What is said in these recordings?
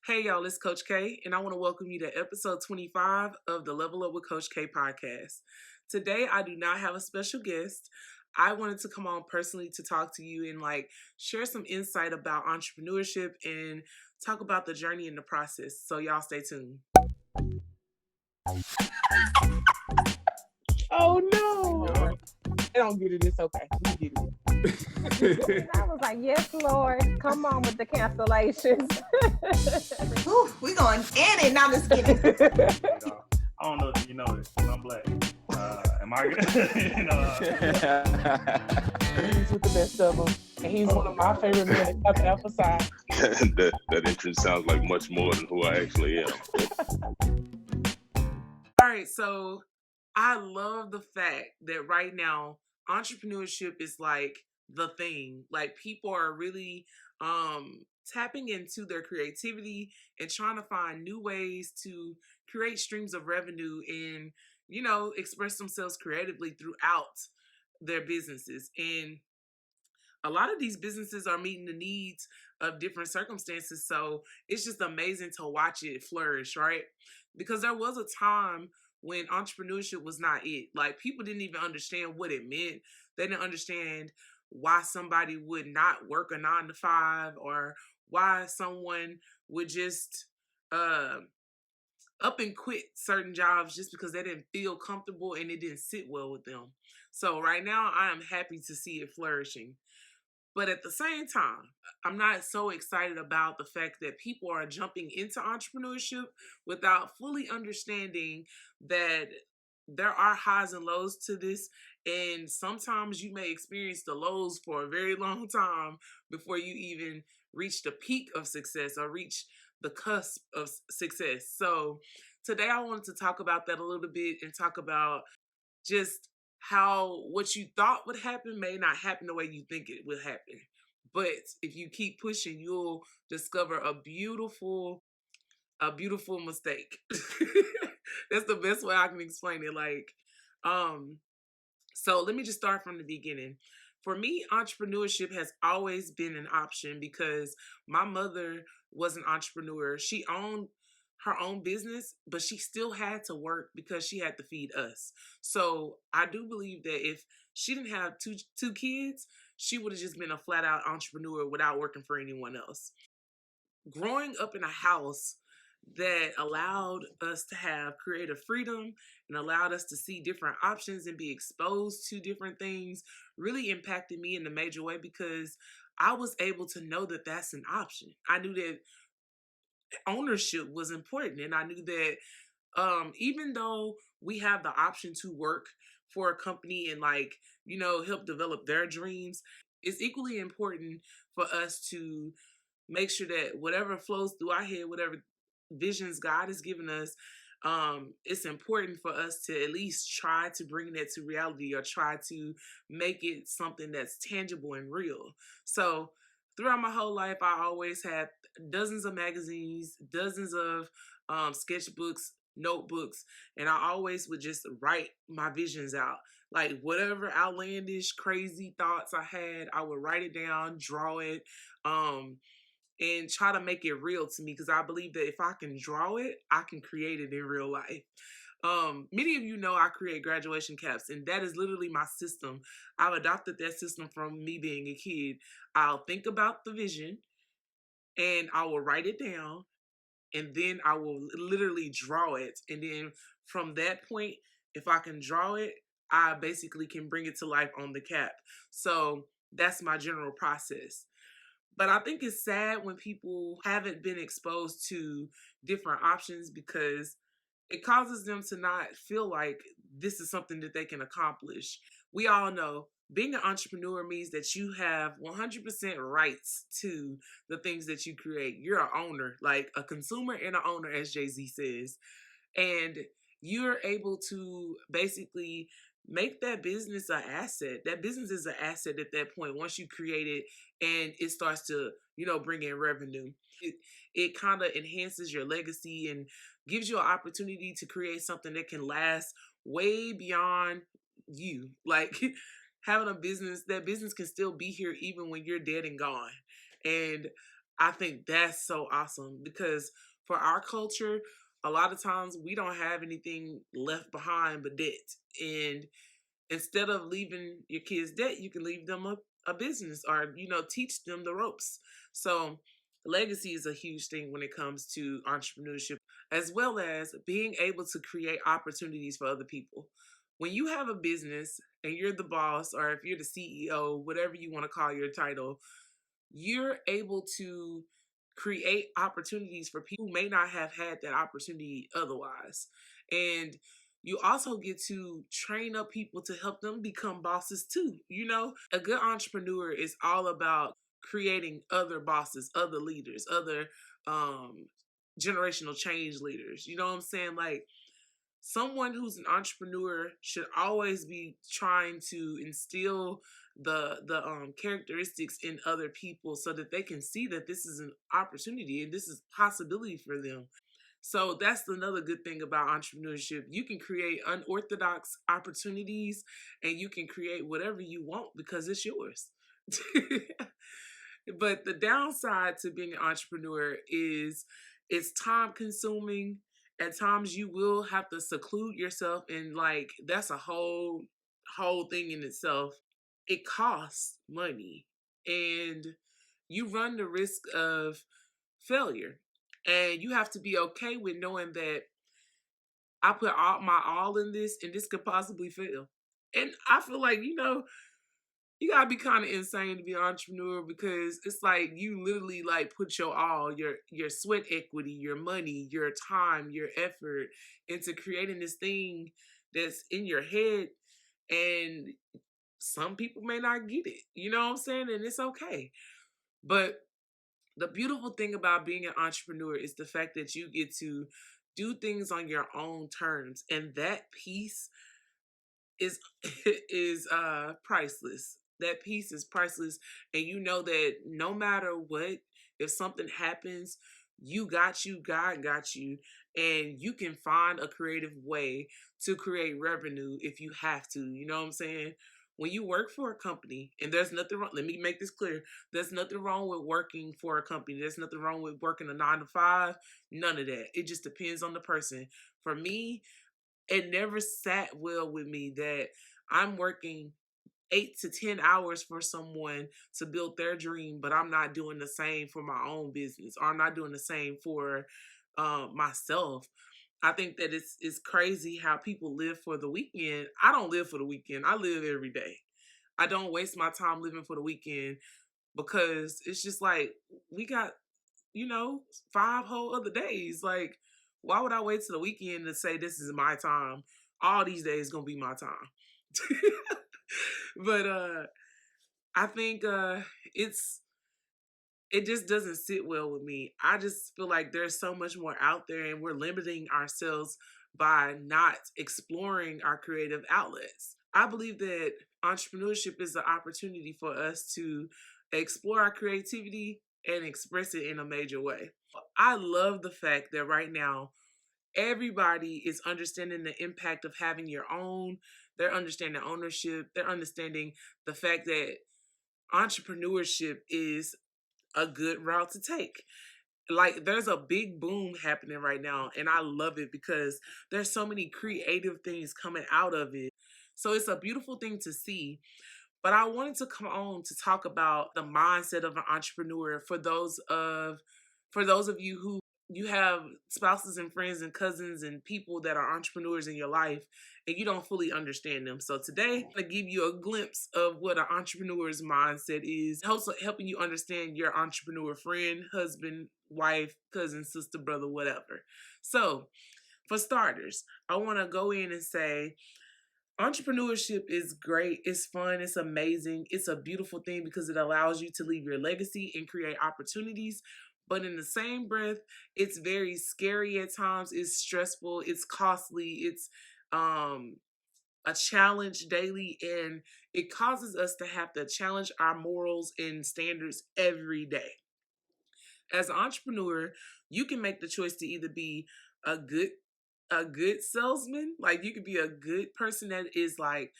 Hey y'all, it's Coach K, and I want to welcome you to episode 25 of the Level Up with Coach K podcast. Today, I do not have a special guest. I wanted to come on personally to talk to you and share some insight about entrepreneurship and talk about the journey and the process. So y'all stay tuned. Oh no! I don't get it. It's okay. We get it. I was like, yes, Lord, come on with the cancellations. Ooh, we going in and not just kidding. I don't know if you know this, but I'm black. Am I good? He's with the best of them, and he's one of my favorite men to come outside. that entrance sounds like much more than who I actually am. All right, so I love the fact that right now entrepreneurship is like the thing. Like people are really tapping into their creativity and trying to find new ways to create streams of revenue and express themselves creatively throughout their businesses. And a lot of these businesses are meeting the needs of different circumstances. So it's just amazing to watch it flourish, right? Because there was a time when entrepreneurship was not it. Like people didn't even understand what it meant. They didn't understand why somebody would not work a 9 to 5 or why someone would just up and quit certain jobs just because they didn't feel comfortable and it didn't sit well with them. So right now I am happy to see it flourishing. But at the same time, I'm not so excited about the fact that people are jumping into entrepreneurship without fully understanding that there are highs and lows to this. And sometimes you may experience the lows for a very long time before you even reach the peak of success or reach the cusp of success. So today I wanted to talk about that a little bit and talk about just how what you thought would happen may not happen the way you think it will happen. But if you keep pushing, you'll discover a beautiful mistake. That's the best way I can explain it. So let me just start from the beginning. For me, entrepreneurship has always been an option because my mother was an entrepreneur. She owned her own business, but she still had to work because she had to feed us. So I do believe that if she didn't have two kids, she would have just been a flat out entrepreneur without working for anyone else. Growing up in a house that allowed us to have creative freedom and allowed us to see different options and be exposed to different things really impacted me in a major way because I was able to know that that's an option. I knew that ownership was important, and I knew that even though we have the option to work for a company and help develop their dreams, it's equally important for us to make sure that whatever flows through our head, whatever visions God has given us, it's important for us to at least try to bring that to reality or try to make it something that's tangible and real. So throughout my whole life, I always had dozens of magazines, dozens of sketchbooks, notebooks, and I always would just write my visions out. Like whatever outlandish, crazy thoughts I had, I would write it down, draw it, and try to make it real to me because I believe that if I can draw it, I can create it in real life. Many of you know I create graduation caps, and that is literally my system. I've adopted that system from me being a kid. I'll think about the vision and I will write it down, and then I will literally draw it. And then from that point, if I can draw it, I basically can bring it to life on the cap. So that's my general process. But I think it's sad when people haven't been exposed to different options because it causes them to not feel like this is something that they can accomplish. We all know being an entrepreneur means that you have 100% rights to the things that you create. You're an owner, like a consumer and an owner, as Jay-Z says. And you're able to basically make that business an asset. That business is an asset at that point once you create it and it starts to, bring in revenue. It kind of enhances your legacy and gives you an opportunity to create something that can last way beyond you. Like having a business, that business can still be here even when you're dead and gone. And I think that's so awesome because for our culture, a lot of times we don't have anything left behind but debt. And instead of leaving your kids debt, you can leave them a business or, teach them the ropes. So legacy is a huge thing when it comes to entrepreneurship, as well as being able to create opportunities for other people. When you have a business and you're the boss, or if you're the CEO, whatever you want to call your title, you're able to create opportunities for people who may not have had that opportunity otherwise. And you also get to train up people to help them become bosses too. A good entrepreneur is all about creating other bosses, other leaders, other um generational change leaders. You know what I'm saying? Like, someone who's an entrepreneur should always be trying to instill the characteristics in other people so that they can see that this is an opportunity and this is possibility for them. So that's another good thing about entrepreneurship. You can create unorthodox opportunities and you can create whatever you want because it's yours. But the downside to being an entrepreneur is it's time consuming. At times you will have to seclude yourself, and like that's a whole thing in itself. It costs money and you run the risk of failure. And you have to be okay with knowing that I put all in this and this could possibly fail. And I feel like, you gotta be kind of insane to be an entrepreneur because it's like you literally like put your all, your sweat equity, your money, your time, your effort into creating this thing that's in your head, and some people may not get it. You know what I'm saying? And it's okay. But the beautiful thing about being an entrepreneur is the fact that you get to do things on your own terms, and that piece is is priceless. That piece is priceless, and you know that no matter what, if something happens, God got you, and you can find a creative way to create revenue if you have to. You know what I'm saying? When you work for a company, and there's nothing wrong, let me make this clear. There's nothing wrong with working for a company. There's nothing wrong with working a 9 to 5. None of that. It just depends on the person. For me, it never sat well with me that I'm working 8 to 10 hours for someone to build their dream, but I'm not doing the same for my own business, or I'm not doing the same for myself. I think that it's crazy how people live for the weekend. I don't live for the weekend. I live every day. I don't waste my time living for the weekend because it's just like we got, 5 whole other days. Like, why would I wait till the weekend to say this is my time? All these days gonna be my time. But I think it just doesn't sit well with me. I just feel like there's so much more out there and we're limiting ourselves by not exploring our creative outlets. I believe that entrepreneurship is an opportunity for us to explore our creativity and express it in a major way. I love the fact that right now everybody is understanding the impact of having your own. They're understanding ownership. They're understanding the fact that entrepreneurship is a good route to take. Like, there's a big boom happening right now, and I love it because there's so many creative things coming out of it. So it's a beautiful thing to see. But I wanted to come on to talk about the mindset of an entrepreneur for those of you who you have spouses and friends and cousins and people that are entrepreneurs in your life and you don't fully understand them. So today I'm going to give you a glimpse of what an entrepreneur's mindset is, also helping you understand your entrepreneur friend, husband, wife, cousin, sister, brother, whatever. So for starters, I want to go in and say entrepreneurship is great. It's fun. It's amazing. It's a beautiful thing because it allows you to leave your legacy and create opportunities. But in the same breath, it's very scary at times. It's stressful. It's costly. It's a challenge daily. And it causes us to have to challenge our morals and standards every day. As an entrepreneur, you can make the choice to either be a good salesman, like you could be a good person that is like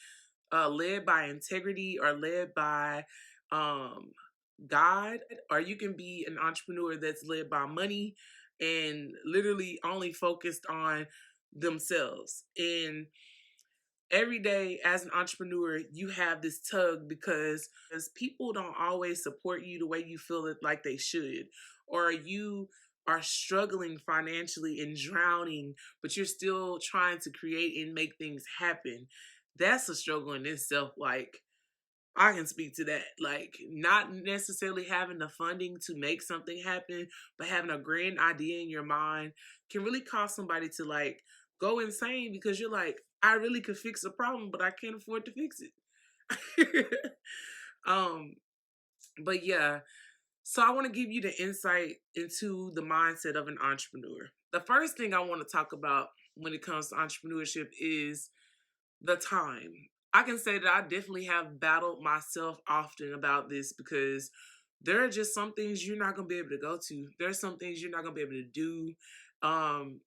led by integrity or led by God, or you can be an entrepreneur that's led by money and literally only focused on themselves. And every day as an entrepreneur, you have this tug because people don't always support you the way you feel it like they should, or you are struggling financially and drowning, but you're still trying to create and make things happen. That's a struggle in itself. Like, I can speak to that. Like, not necessarily having the funding to make something happen, but having a grand idea in your mind can really cause somebody to like go insane because you're like, I really could fix a problem, but I can't afford to fix it. um, but yeah, so I want to give you the insight into the mindset of an entrepreneur. The first thing I want to talk about when it comes to entrepreneurship is the time. I can say that I definitely have battled myself often about this because there are just some things you're not going to be able to go to. There's some things you're not going to be able to do. Um,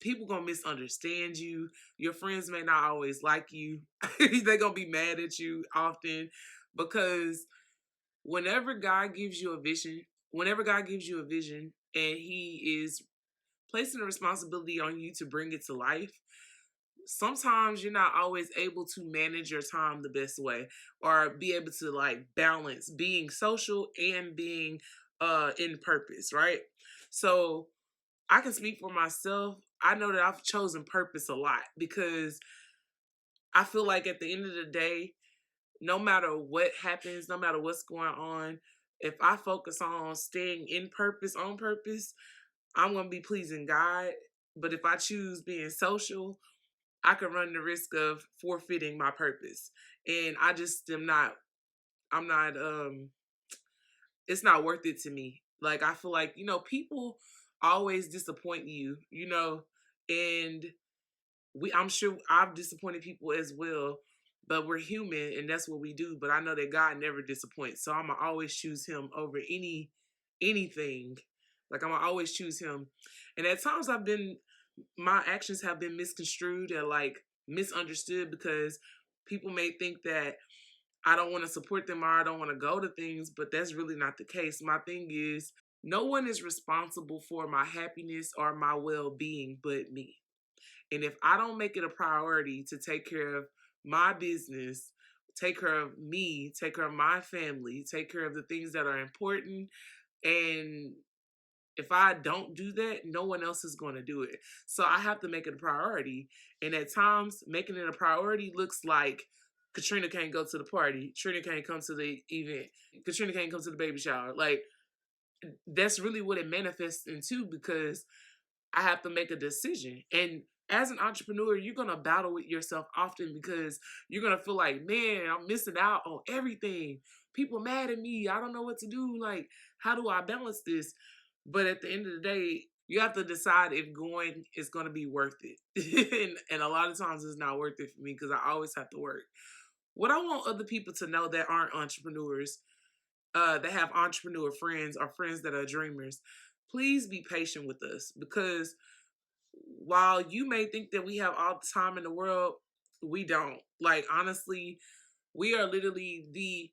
People going to misunderstand you. Your friends may not always like you. They're going to be mad at you often because whenever God gives you a vision and he is placing a responsibility on you to bring it to life, sometimes you're not always able to manage your time the best way or be able to like balance being social and being in purpose, right? So I can speak for myself. I know that I've chosen purpose a lot because I feel like at the end of the day, no matter what happens, no matter what's going on, if I focus on staying in purpose, on purpose, I'm going to be pleasing God. But if I choose being social, I could run the risk of forfeiting my purpose. And I just am not, I'm not, it's not worth it to me. Like, I feel like, people always disappoint you, and I'm sure I've disappointed people as well, but we're human and that's what we do. But I know that God never disappoints. So I'm gonna always choose him over anything. Like, I'm gonna always choose him. And at times my actions have been misconstrued and like misunderstood because people may think that I don't want to support them or I don't want to go to things, but that's really not the case. My thing is, no one is responsible for my happiness or my well-being but me. And if I don't make it a priority to take care of my business, take care of me, take care of my family, take care of the things that are important, and if I don't do that, no one else is going to do it. So I have to make it a priority. And at times, making it a priority looks like Katrina can't go to the party. Katrina can't come to the event. Katrina can't come to the baby shower. Like, that's really what it manifests into because I have to make a decision. And as an entrepreneur, you're going to battle with yourself often because you're going to feel like, man, I'm missing out on everything. People mad at me. I don't know what to do. Like, how do I balance this? But at the end of the day, you have to decide if going is going to be worth it. And a lot of times it's not worth it for me because I always have to work. What I want other people to know that aren't entrepreneurs, that have entrepreneur friends or friends that are dreamers, please be patient with us because while you may think that we have all the time in the world, we don't. Like, honestly, we are literally the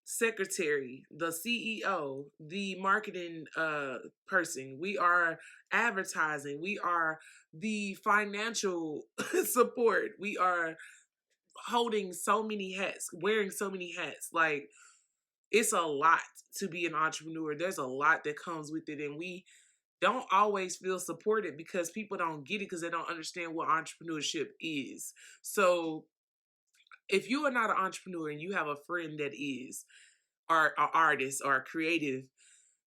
secretary, the CEO, the marketing person. We are advertising. We are the financial support. We are holding so many hats, wearing so many hats. Like, it's a lot to be an entrepreneur. There's a lot that comes with it, and we don't always feel supported because people don't get it because they don't understand what entrepreneurship is. So if you are not an entrepreneur and you have a friend that is, or an artist or a creative,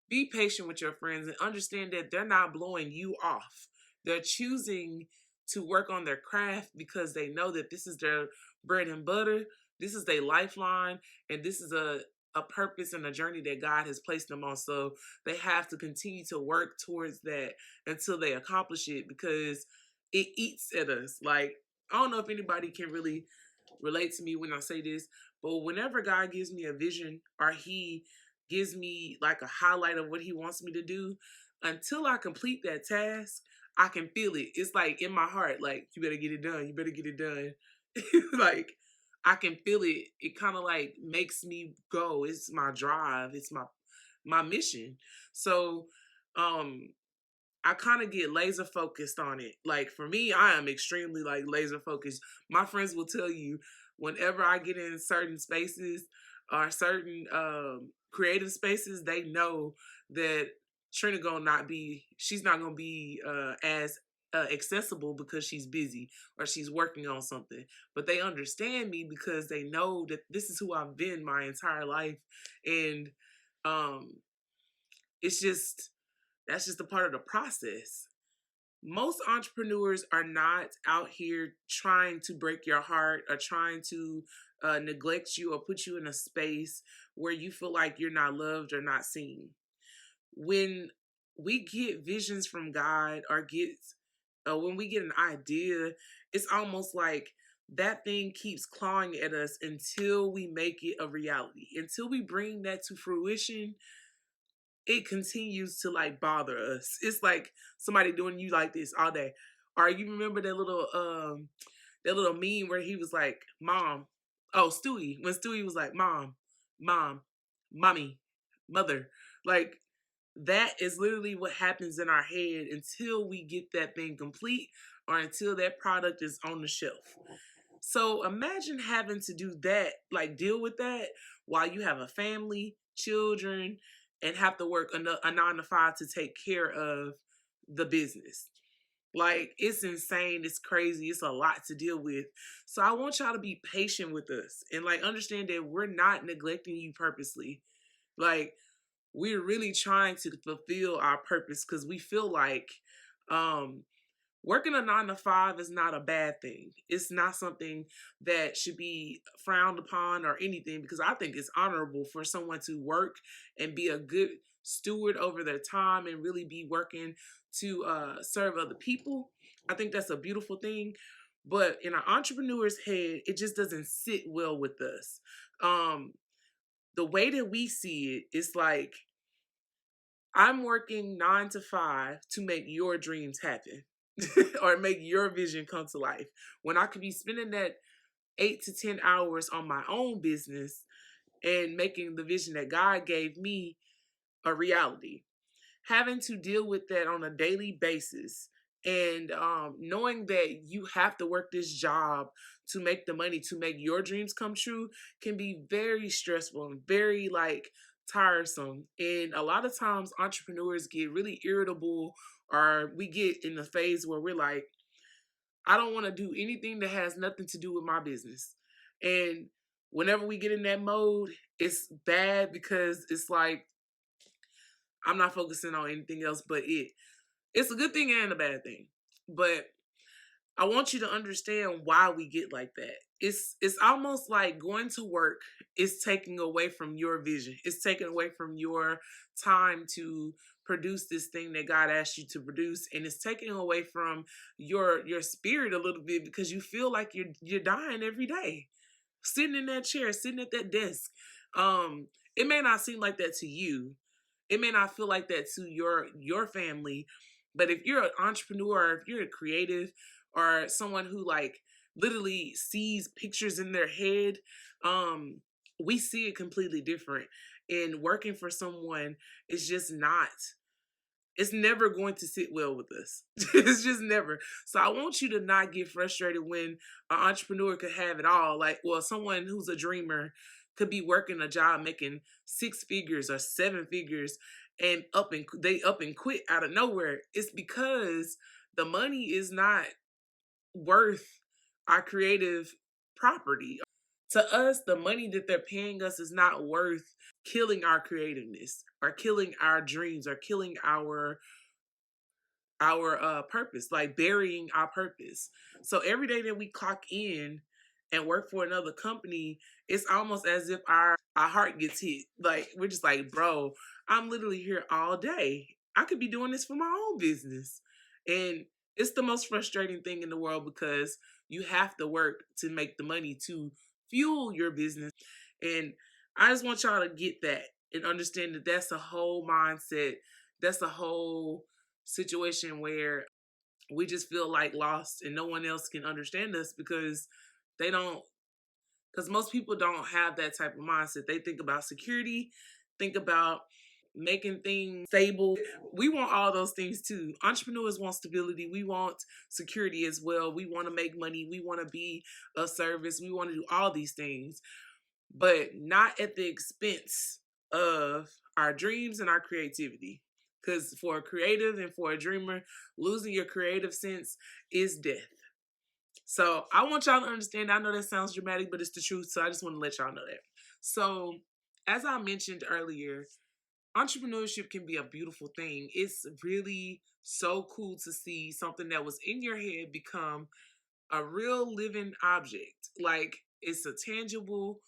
be patient with your friends and understand that they're not blowing you off. They're choosing to work on their craft because they know that this is their bread and butter, this is their lifeline, and this is a purpose and a journey that God has placed them on. So they have to continue to work towards that until they accomplish it because it eats at us. Like, I don't know if anybody can really relate to me when I say this, but whenever God gives me a vision or he gives me like a highlight of what he wants me to do, until I complete that task, I can feel it. It's like in my heart, like, you better get it done. You better get it done. Like, I can feel it. It kind of like makes me go. It's my drive. It's my mission. So um I kind of get laser focused on it. Like for me, I am extremely like laser focused. My friends will tell you whenever I get in certain spaces or certain creative spaces, they know that Trina gonna not be. She's not gonna be as accessible because she's busy or she's working on something. But they understand me because they know that this is who I've been my entire life, and um, it's just that's just a part of the process. Most entrepreneurs are not out here trying to break your heart or trying to neglect you or put you in a space where you feel like you're not loved or not seen. When we get visions from God or when we get an idea, it's almost like that thing keeps clawing at us until we make it a reality. Until we bring that to fruition, it continues to like bother us. It's like somebody doing you like this all day. Or you remember that little meme where he was like, Mom. Oh, Stewie. When Stewie was like, Mom, Mom, Mommy, Mother. Like that is literally what happens in our head until we get that thing complete or until that product is on the shelf. So imagine having to do that, like deal with that while you have a family, children, and have to work a 9 to 5 to take care of the business. Like it's insane, it's crazy, it's a lot to deal with. So I want y'all to be patient with us and like understand that we're not neglecting you purposely. Like we're really trying to fulfill our purpose because we feel like working a 9 to 5 is not a bad thing. It's not something that should be frowned upon or anything because I think it's honorable for someone to work and be a good steward over their time and really be working to serve other people. I think that's a beautiful thing. But in an entrepreneur's head, it just doesn't sit well with us. The way that we see it is like, I'm working 9 to 5 to make your dreams happen or make your vision come to life when I could be spending that 8 to 10 hours on my own business and making the vision that God gave me a reality. Having to deal with that on a daily basis and knowing that you have to work this job to make the money to make your dreams come true can be very stressful and very like tiresome. And a lot of times entrepreneurs get really irritable or we get in the phase where we're like, I don't want to do anything that has nothing to do with my business. And whenever we get in that mode, it's bad because it's like I'm not focusing on anything else but it. It's a good thing and a bad thing. But I want you to understand why we get like that. It's almost like going to work is taking away from your vision. It's taking away from your time to produce this thing that God asked you to produce, and it's taking away from your spirit a little bit because you feel like you're dying every day. Sitting in that chair, sitting at that desk. It may not seem like that to you. It may not feel like that to your family, but if you're an entrepreneur, or if you're a creative, or someone who like literally sees pictures in their head, we see it completely different. And working for someone is just not. It's never going to sit well with us. It's just never. So I want you to not get frustrated when an entrepreneur could have it all. Like, well, someone who's a dreamer could be working a job making 6 figures or 7 figures and they up and quit out of nowhere. It's because the money is not worth our creative property. To us, the money that they're paying us is not worth killing our creativeness or killing our dreams or killing our purpose, like burying our purpose. So every day that we clock in and work for another company, it's almost as if our heart gets hit. Like we're just like, bro, I'm literally here all day. I could be doing this for my own business. And it's the most frustrating thing in the world because you have to work to make the money to fuel your business. And I just want y'all to get that and understand that that's a whole mindset. That's a whole situation where we just feel like lost and no one else can understand us because they don't Because most people don't have that type of mindset. They think about security, think about making things stable. We want all those things too. Entrepreneurs want stability. We want security as well. We want to make money. We want to be of service. We want to do all these things, but not at the expense of our dreams and our creativity. Because for a creative and for a dreamer, losing your creative sense is death. So I want y'all to understand. I know that sounds dramatic, but it's the truth. So I just want to let y'all know that. So as I mentioned earlier, entrepreneurship can be a beautiful thing. It's really so cool to see something that was in your head become a real living object. Like, it's a tangible,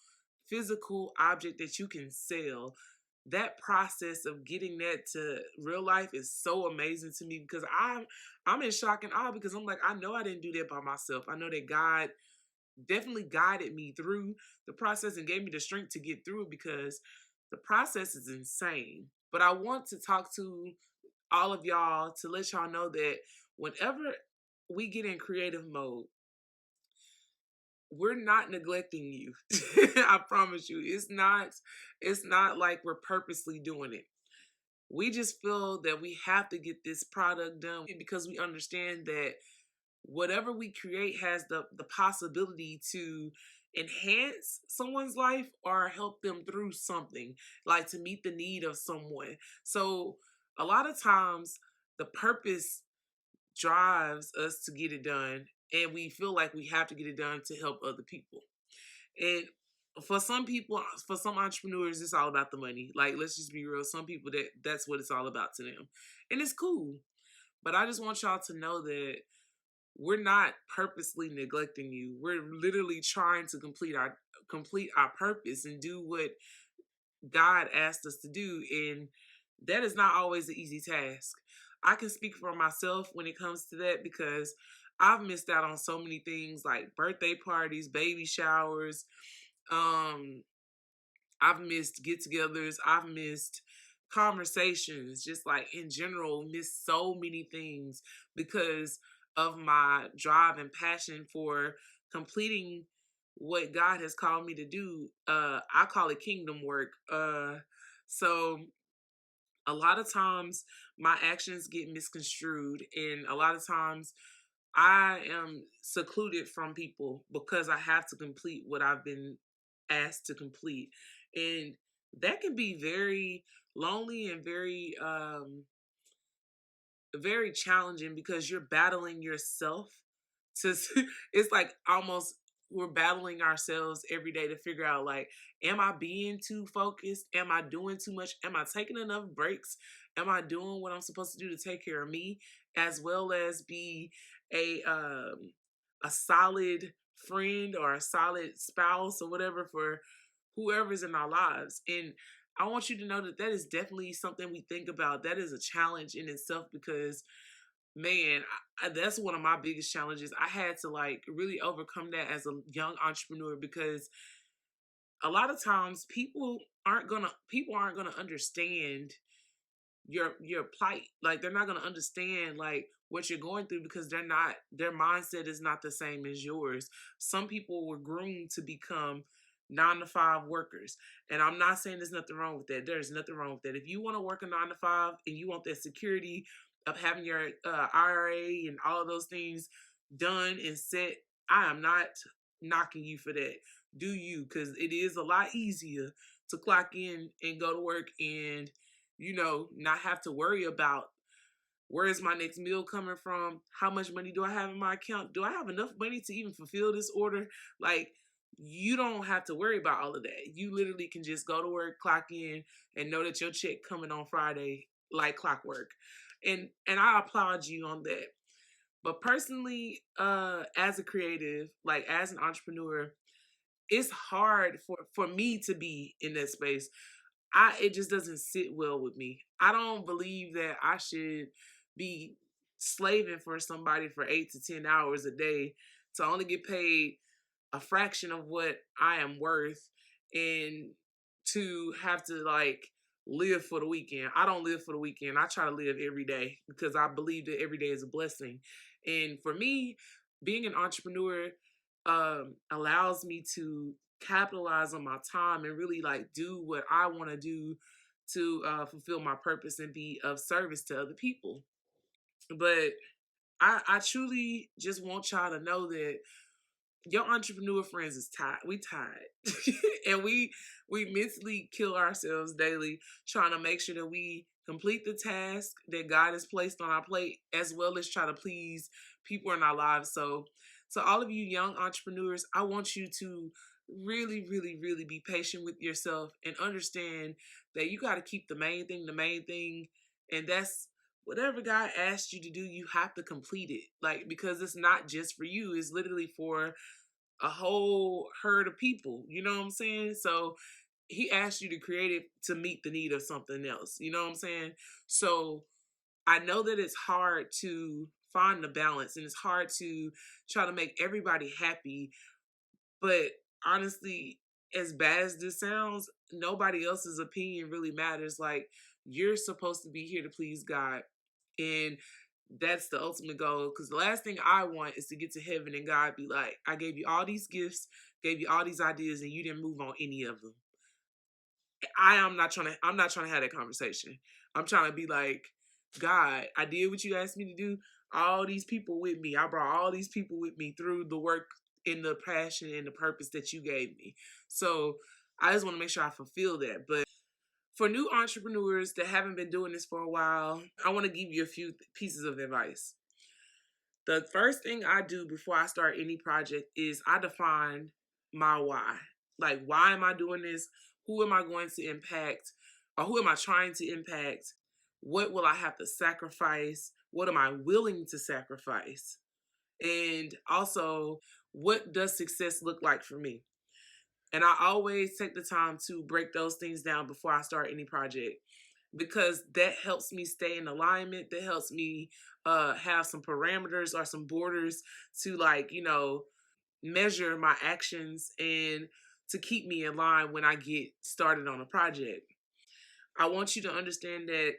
physical object that you can sell. That process of getting that to real life is so amazing to me, because I'm in shock and awe, because I'm like, I know I didn't do that by myself. I know that God definitely guided me through the process and gave me the strength to get through it, because the process is insane. But I want to talk to all of y'all to let y'all know that whenever we get in creative mode, we're not neglecting you. I promise you. It's not like we're purposely doing it. We just feel that we have to get this product done because we understand that whatever we create has the possibility to enhance someone's life or help them through something, like to meet the need of someone. So a lot of times the purpose drives us to get it done, and we feel like we have to get it done to help other people. And for some people, for some entrepreneurs, it's all about the money. Like, let's just be real. Some people, that's what it's all about to them. And it's cool. But I just want y'all to know that we're not purposely neglecting you. We're literally trying to complete our purpose and do what God asked us to do. And that is not always an easy task. I can speak for myself when it comes to that, because I've missed out on so many things, like birthday parties, baby showers. I've missed get-togethers. I've missed conversations, just like in general, missed so many things because of my drive and passion for completing what God has called me to do. I call it kingdom work. So a lot of times my actions get misconstrued, and a lot of times I am secluded from people because I have to complete what I've been asked to complete. And that can be very lonely and very challenging, because you're battling yourself to it's like almost we're battling ourselves every day to figure out, like, am I being too focused? Am I doing too much? Am I taking enough breaks? Am I doing what I'm supposed to do to take care of me, as well as be a solid friend or a solid spouse or whatever for whoever's in our lives? And I want you to know that that is definitely something we think about. That is a challenge in itself, because man, that's one of my biggest challenges. I had to like really overcome that as a young entrepreneur, because a lot of times people aren't gonna understand your plight. Like, they're not gonna understand like what you're going through, because their mindset is not the same as yours. Some people were groomed to become 9-to-5 workers, and I'm not saying there's nothing wrong with that. There's nothing wrong with that. If you want to work a 9-to-5 and you want that security of having your IRA and all of those things done and set, I am not knocking you for that. Do you? Because it is a lot easier to clock in and go to work and, not have to worry about, where is my next meal coming from? How much money do I have in my account? Do I have enough money to even fulfill this order? Like, you don't have to worry about all of that. You literally can just go to work, clock in, and know that your check coming on Friday like clockwork. And I applaud you on that. But personally, as a creative, like as an entrepreneur, it's hard for me to be in that space. It just doesn't sit well with me. I don't believe that I should be slaving for somebody for 8 to 10 hours a day to only get paid a fraction of what I am worth, and to have to like live for the weekend. I don't live for the weekend. I try to live every day, because I believe that every day is a blessing. And for me, being an entrepreneur allows me to capitalize on my time and really like do what I want to do to fulfill my purpose and be of service to other people. But I truly just want y'all to know that your entrepreneur friends is tired. We tired, and we mentally kill ourselves daily trying to make sure that we complete the task that God has placed on our plate, as well as try to please people in our lives. So, to all of you young entrepreneurs, I want you to really, really, really be patient with yourself and understand that you got to keep the main thing, and that's whatever God asked you to do, you have to complete it. Like, because it's not just for you, it's literally for a whole herd of people. You know what I'm saying? So he asked you to create it to meet the need of something else. You know what I'm saying? So I know that it's hard to find the balance and it's hard to try to make everybody happy. But honestly, as bad as this sounds, nobody else's opinion really matters. Like, you're supposed to be here to please God. And that's the ultimate goal. Because the last thing I want is to get to heaven and God be like, I gave you all these gifts, gave you all these ideas, and you didn't move on any of them. I'm not trying to have that conversation. I'm trying to be like, God, I did what you asked me to do. All these people with me. I brought all these people with me through the work and the passion and the purpose that you gave me. So I just want to make sure I fulfill that. But for new entrepreneurs that haven't been doing this for a while, I want to give you a few pieces of advice. The first thing I do before I start any project is I define my why. Like, why am I doing this? Who am I going to impact? Or who am I trying to impact? What will I have to sacrifice? What am I willing to sacrifice? And also, what does success look like for me? And I always take the time to break those things down before I start any project, because that helps me stay in alignment. That helps me have some parameters or some borders to, like, measure my actions and to keep me in line when I get started on a project. I want you to understand that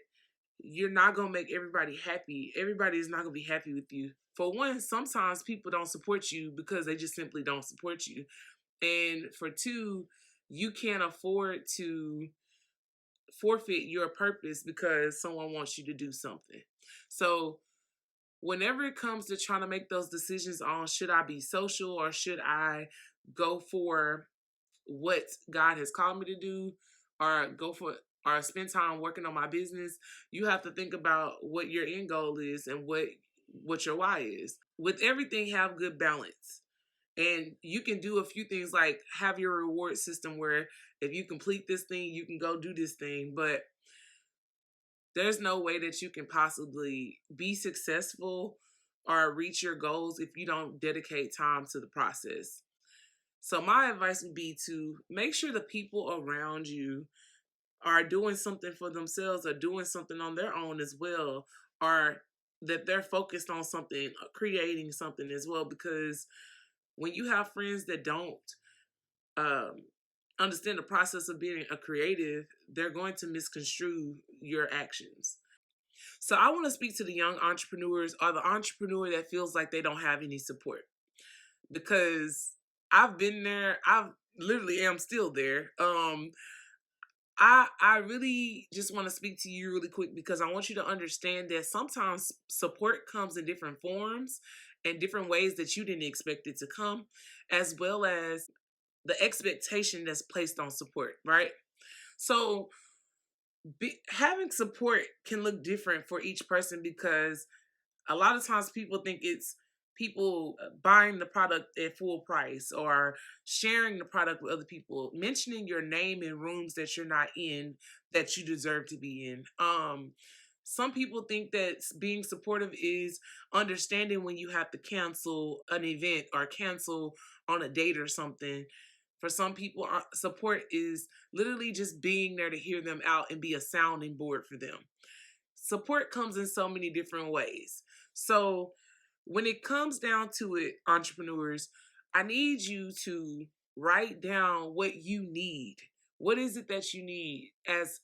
you're not going to make everybody happy. Everybody is not going to be happy with you. For one, sometimes people don't support you because they just simply don't support you. And for two, you can't afford to forfeit your purpose because someone wants you to do something. So whenever it comes to trying to make those decisions on should I be social or should I go for what God has called me to do, or go for or spend time working on my business, you have to think about what your end goal is and what your why is. With everything, have good balance. And you can do a few things like have your reward system where if you complete this thing, you can go do this thing. But there's no way that you can possibly be successful or reach your goals if you don't dedicate time to the process. So my advice would be to make sure the people around you are doing something for themselves or doing something on their own as well, or that they're focused on something, creating something as well. Because when you have friends that don't um, understand the process of being a creative, they're going to misconstrue your actions. So I want to speak to the young entrepreneurs or the entrepreneur that feels like they don't have any support, because I've been there. I literally am still there. I really just want to speak to you really quick because I want you to understand that sometimes support comes in different forms and different ways that you didn't expect it to come, as well as the expectation that's placed on support, right? So having support can look different for each person, because a lot of times people think it's people buying the product at full price or sharing the product with other people, mentioning your name in rooms that you're not in, that you deserve to be in. Some people think that being supportive is understanding when you have to cancel an event or cancel on a date or something. For some people, support is literally just being there to hear them out and be a sounding board for them. Support comes in so many different ways. So when it comes down to it, entrepreneurs, I need you to write down what you need. What is it that you need as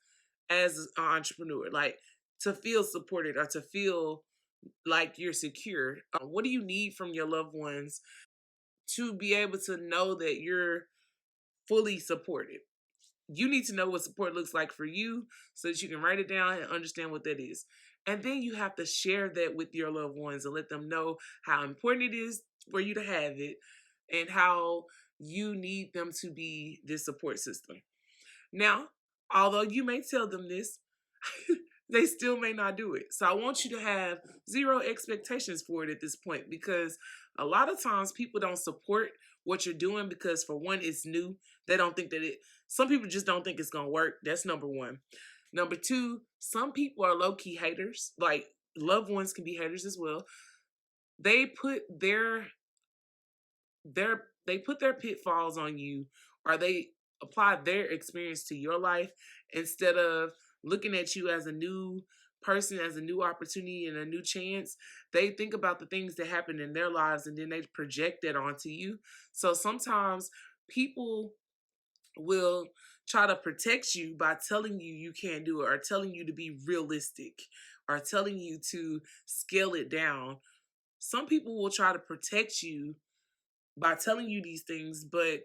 an entrepreneur? Like, to feel supported or to feel like you're secure. What do you need from your loved ones to be able to know that you're fully supported. You need to know what support looks like for you so that you can write it down and understand what that is. And then you have to share that with your loved ones and let them know how important it is for you to have it and how you need them to be this support system. Now, although you may tell them this, they still may not do it. So I want you to have zero expectations for it at this point, because a lot of times people don't support what you're doing because, for one, it's new. They don't think that some people just don't think it's going to work. That's number one. Number two, some people are low-key haters. Like, loved ones can be haters as well. They put their pitfalls on you, or they apply their experience to your life instead of looking at you as a new person, as a new opportunity and a new chance. They think about the things that happen in their lives and then they project that onto you. So sometimes people will try to protect you by telling you you can't do it, or telling you to be realistic, or telling you to scale it down. Some people will try to protect you by telling you these things, but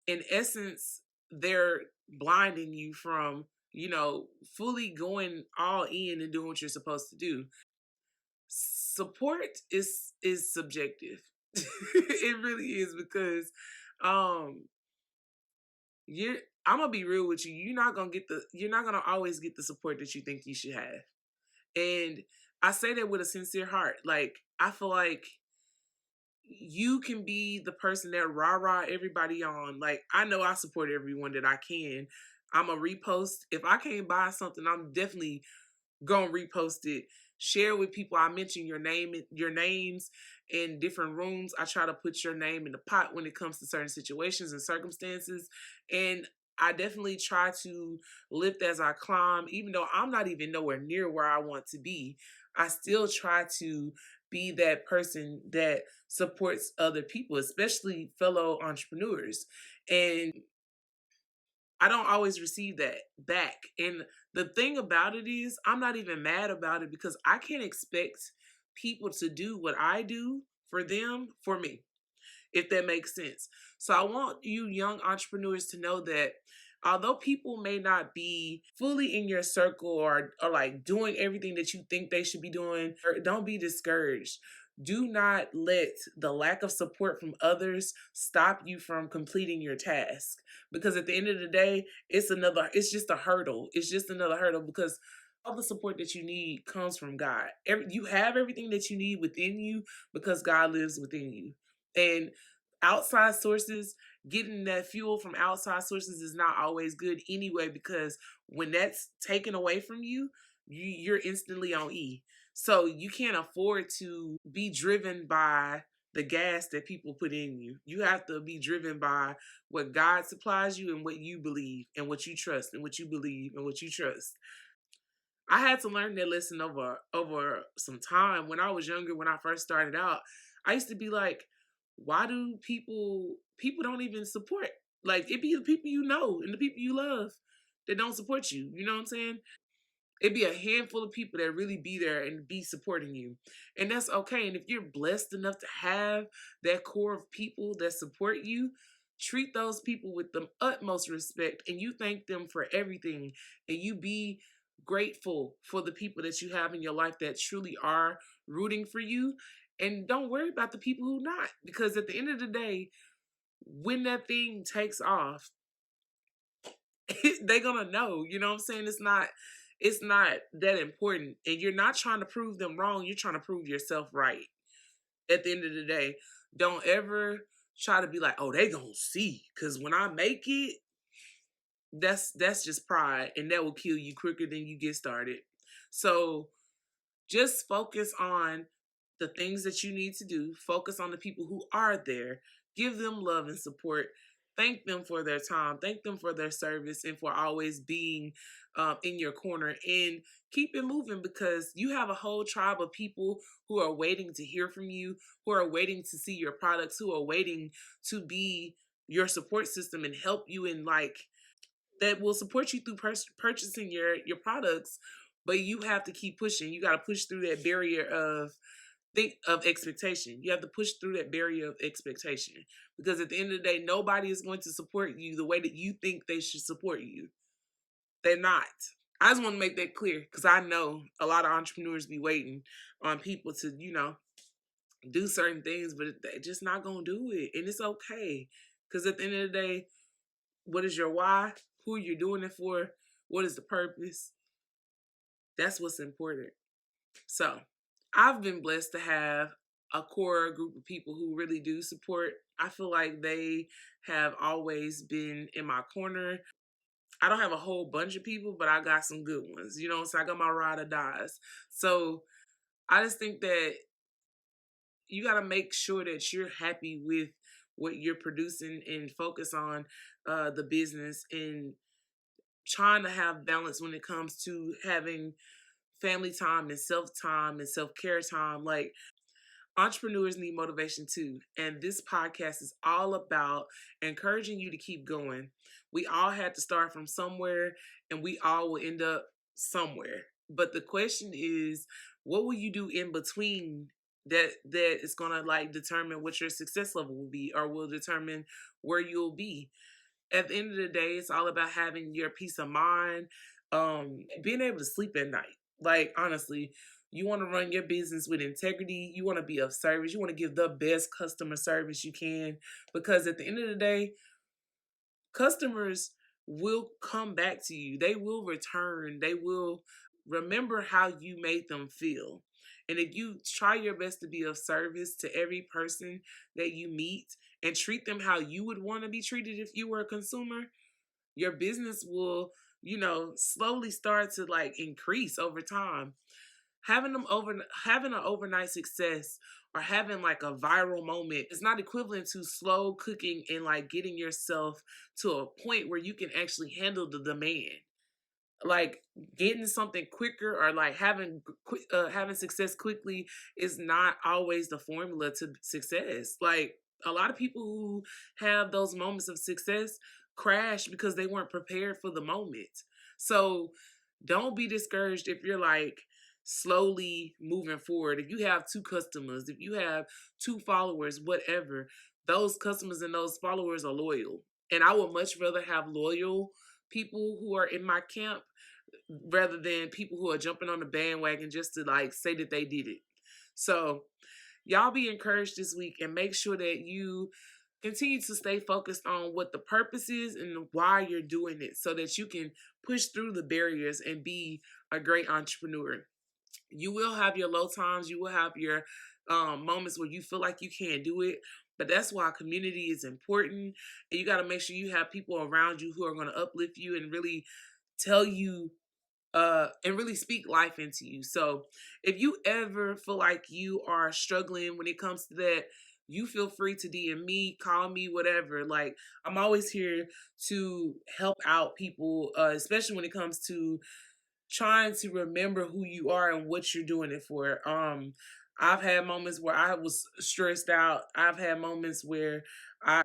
in essence, they're blinding you from, fully going all in and doing what you're supposed to do. Support is subjective. It really is, because I'm gonna be real with you. You're not gonna always get the support that you think you should have. And I say that with a sincere heart. Like, I feel like you can be the person that rah-rah everybody on. Like, I know I support everyone that I can. I'm a repost. If I can't buy something, I'm definitely gonna repost it. Share with people. I mention your names in different rooms. I try to put your name in the pot when it comes to certain situations and circumstances. And I definitely try to lift as I climb. Even though I'm not even nowhere near where I want to be, I still try to be that person that supports other people, especially fellow entrepreneurs. And I don't always receive that back. And the thing about it is, I'm not even mad about it, because I can't expect people to do what I do for them, for me, if that makes sense. So I want you young entrepreneurs to know that although people may not be fully in your circle, or like doing everything that you think they should be doing, don't be discouraged. Do not let the lack of support from others stop you from completing your task. Because at the end of the day, it's just a hurdle. It's just another hurdle, because all the support that you need comes from God. You have everything that you need within you because God lives within you. And outside sources, getting that fuel from outside sources is not always good anyway, because when that's taken away from you, you're instantly on E. So you can't afford to be driven by the gas that people put in you. You have to be driven by what God supplies you and what you believe and what you trust and what you believe and what you trust. I had to learn that lesson over some time. When I was younger, when I first started out, I used to be like, why do people don't even support? Like, it be the people you know and the people you love that don't support you. You know what I'm saying? It'd be a handful of people that really be there and be supporting you. And that's okay. And if you're blessed enough to have that core of people that support you, treat those people with the utmost respect, and you thank them for everything. And you be grateful for the people that you have in your life that truly are rooting for you. And don't worry about the people who not. Because at the end of the day, when that thing takes off, they're gonna know. You know what I'm saying? It's not that important. And you're not trying to prove them wrong. You're trying to prove yourself right. At the end of the day, don't ever try to be like, oh, they gonna see. Because when I make it, that's just pride. And that will kill you quicker than you get started. So just focus on the things that you need to do. Focus on the people who are there. Give them love and support. Thank them for their time. Thank them for their service and for always being in your corner. And keep it moving, because you have a whole tribe of people who are waiting to hear from you, who are waiting to see your products, who are waiting to be your support system and help you in, like, that will support you through purchasing your products. But you have to keep pushing. You got to push through that barrier of think of expectation. You have to push through that barrier of expectation, because at the end of the day, nobody is going to support you the way that you think they should support you. They're not. I just want to make that clear, because I know a lot of entrepreneurs be waiting on people to, do certain things, but they're just not going to do it. And it's okay. Because at the end of the day, what is your why? Who you're doing it for? What is the purpose? That's what's important. So I've been blessed to have a core group of people who really do support. I feel like they have always been in my corner. I don't have a whole bunch of people, but I got some good ones. So I got my ride or dies. So I just think that you got to make sure that you're happy with what you're producing and focus on the business and trying to have balance when it comes to having family time and self-care time. Like, entrepreneurs need motivation too. And this podcast is all about encouraging you to keep going. We all had to start from somewhere, and we all will end up somewhere. But the question is, what will you do in between that is going to determine what your success level will be, or will determine where you'll be. At the end of the day, it's all about having your peace of mind, being able to sleep at night. Like, honestly, you want to run your business with integrity. You want to be of service. You want to give the best customer service you can, because at the end of the day, customers will come back to you. They will return. They will remember how you made them feel. And if you try your best to be of service to every person that you meet and treat them how you would want to be treated if you were a consumer, your business will, slowly start to increase over time. Having an overnight success or having a viral moment is not equivalent to slow cooking and getting yourself to a point where you can actually handle the demand. Getting something quicker or having success quickly is not always the formula to success. A lot of people who have those moments of success crash because they weren't prepared for the moment. So don't be discouraged if you're slowly moving forward. If you have 2 customers, if you have 2 followers, whatever, those customers and those followers are loyal. And I would much rather have loyal people who are in my camp rather than people who are jumping on the bandwagon just to say that they did it. So y'all be encouraged this week, and make sure that you continue to stay focused on what the purpose is and why you're doing it, so that you can push through the barriers and be a great entrepreneur. You will have your low times. You will have your moments where you feel like you can't do it. But that's why community is important. And you got to make sure you have people around you who are going to uplift you and really tell you and really speak life into you. So if you ever feel like you are struggling when it comes to that, you feel free to DM me, call me, whatever. I'm always here to help out people, especially when it comes to trying to remember who you are and what you're doing it for. I've had moments where I was stressed out. I've had moments where I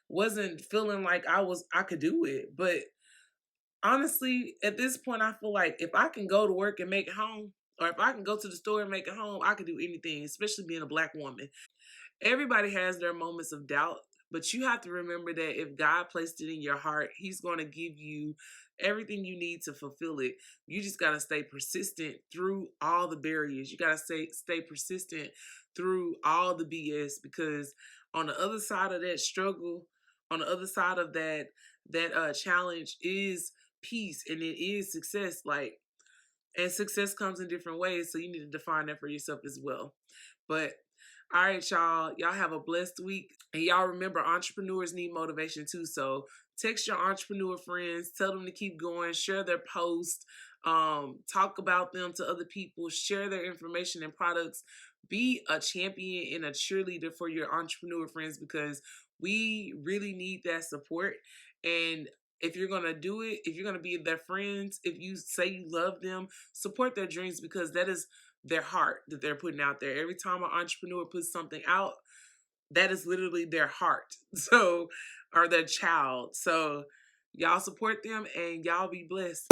wasn't feeling like I could do it. But honestly, at this point, I feel like if I can go to work and make it home, or if I can go to the store and make it home, I could do anything, especially being a Black woman. Everybody has their moments of doubt, but you have to remember that if God placed it in your heart, He's going to give you everything you need to fulfill it. You just got to stay persistent through all the barriers. You got to stay persistent through all the BS, because on the other side of that struggle, on the other side of that challenge is peace, and it is success. And success comes in different ways, so you need to define that for yourself as well. But all right, y'all have a blessed week. And y'all remember, entrepreneurs need motivation too. So text your entrepreneur friends, tell them to keep going, share their posts, talk about them to other people, share their information and products. Be a champion and a cheerleader for your entrepreneur friends, because we really need that support. And if you're going to do it, if you're going to be their friends, if you say you love them, support their dreams, because that is their heart that they're putting out there. Every time an entrepreneur puts something out, that is literally their heart. So, or their child. So y'all support them, and y'all be blessed.